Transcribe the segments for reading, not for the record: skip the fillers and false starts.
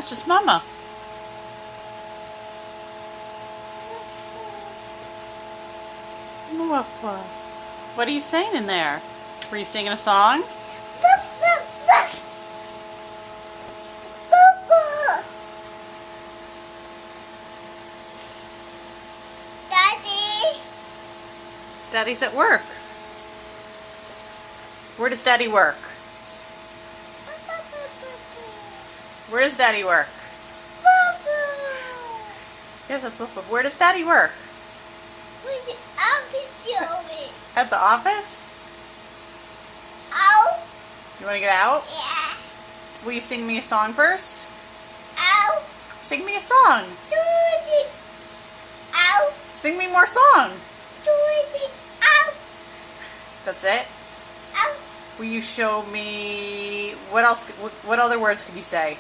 That's just Mama. What are you saying in there? Were you singing a song? Daddy. Daddy's at work. Where does Daddy work? Where does Daddy work? Yes, that's Woof Woof. Where does Daddy work? At the office? Ow. You want to get out? Yeah. Will you sing me a song first? Ow. Sing me a song. Ow. Sing me more song. Ow. That's it? Ow. Will you show me what else? What other words can you say?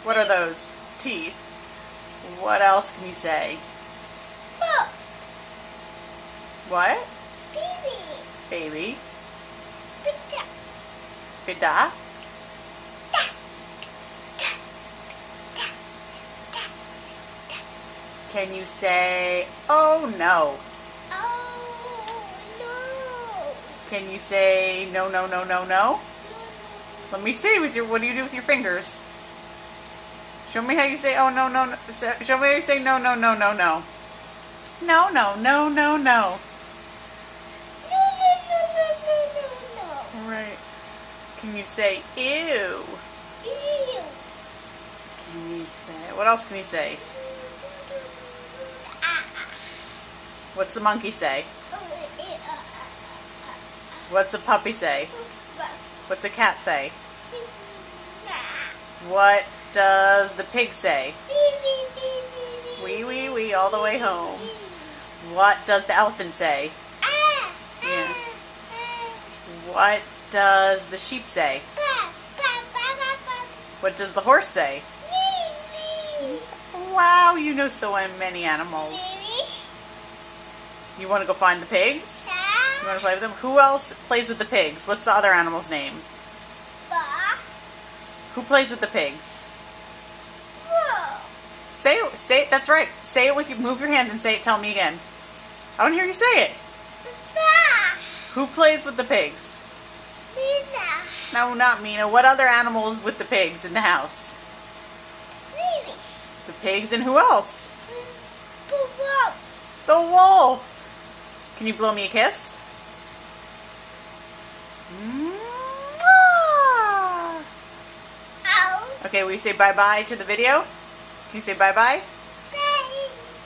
What are those? Teeth. What else can you say? What? Baby. Baby. Pizza. Pida. Can you say, oh no? Oh no. Can you say, no, no, no, no, no? Let me see with your, what do you do with your fingers? Show me how you say, oh no, no, no. Show me how you say, no, no, no, no, no. No, no, no, no, no. Right. Can you say, ew? Ew. Can you say, what else can you say? What's the monkey say? What's a puppy say? What's a cat say? What does the pig say? Wee, wee, wee, all the way home. What does the elephant say? Yeah. What does the sheep say? What does the horse say? Wow, you know so many animals. You want to go find the pigs? You want to play with them? Who else plays with the pigs? What's the other animal's name? Who plays with the pigs? Say it, that's right. Say it with you, move your hand and say it, tell me again. I want to hear you say it. Who plays with the pigs? No, not Mina. What other animal is with the pigs in the house? The pigs and who else? The wolf. Can you blow me a kiss? Ow. Okay, will you say bye-bye to the video? Can you say bye-bye?